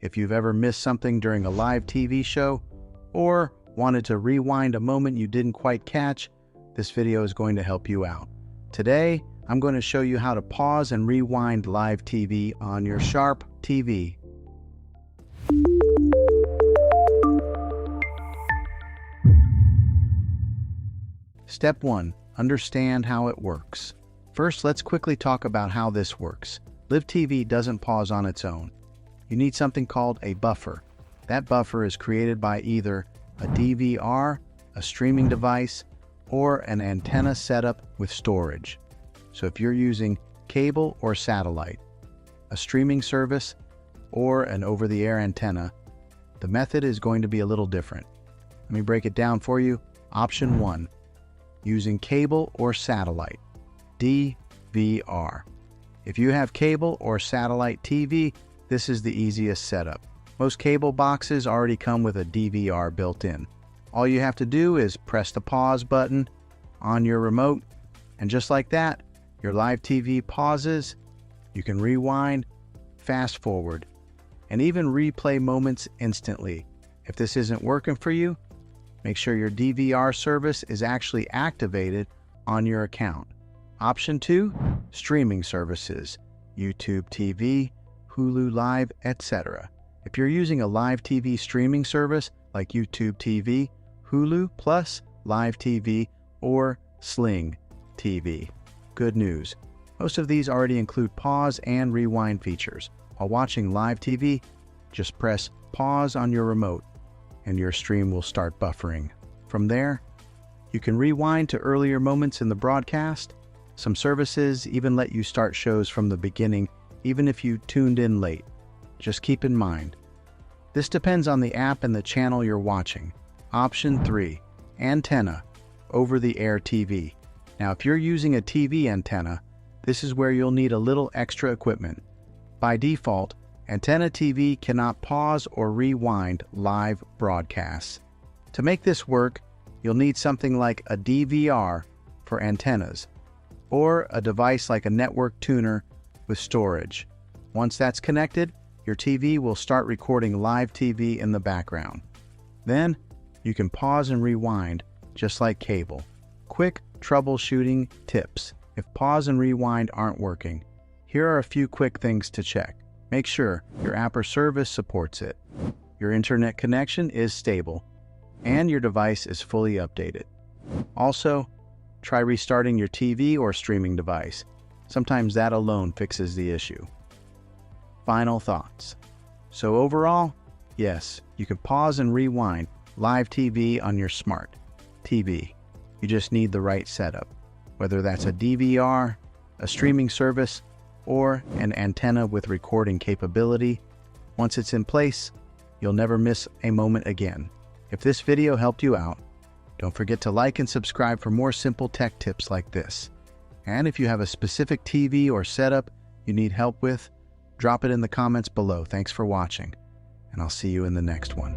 If you've ever missed something during a live TV show or wanted to rewind a moment you didn't quite catch, this video is going to help you out. Today, I'm going to show you how to pause and rewind live TV on your Sharp TV. Step 1. Understand how it works. First, let's quickly talk about how this works. Live TV doesn't pause on its own. You need something called a buffer. That buffer is created by either a DVR, a streaming device, or an antenna setup with storage. So if you're using cable or satellite, a streaming service, or an over-the-air antenna, the method is going to be a little different. Let me break it down for you. Option 1, using cable or satellite, DVR. If you have cable or satellite TV, this is the easiest setup. Most cable boxes already come with a DVR built in. All you have to do is press the pause button on your remote, and just like that, your live TV pauses. You can rewind, fast forward, and even replay moments instantly. If this isn't working for you, make sure your DVR service is actually activated on your account. Option 2, streaming services, YouTube TV, Hulu Live, etc. If you're using a live TV streaming service like YouTube TV, Hulu Plus, Live TV, or Sling TV, good news. Most of these already include pause and rewind features. While watching live TV, just press pause on your remote and your stream will start buffering. From there, you can rewind to earlier moments in the broadcast. Some services even let you start shows from the beginning, even if you tuned in late. Just keep in mind, this depends on the app and the channel you're watching. Option 3, antenna, over-the-air TV. Now, if you're using a TV antenna, this is where you'll need a little extra equipment. By default, antenna TV cannot pause or rewind live broadcasts. To make this work, you'll need something like a DVR for antennas, or a device like a network tuner with storage. Once that's connected, your TV will start recording live TV in the background. Then, you can pause and rewind just like cable. Quick troubleshooting tips. If pause and rewind aren't working, here are a few quick things to check. Make sure your app or service supports it, your internet connection is stable, and your device is fully updated. Also, try restarting your TV or streaming device. Sometimes that alone fixes the issue. Final thoughts. So overall, yes, you can pause and rewind live TV on your smart TV. You just need the right setup, whether that's a DVR, a streaming service, or an antenna with recording capability. Once it's in place, you'll never miss a moment again. If this video helped you out, don't forget to like and subscribe for more simple tech tips like this. And if you have a specific TV or setup you need help with, drop it in the comments below. Thanks for watching, and I'll see you in the next one.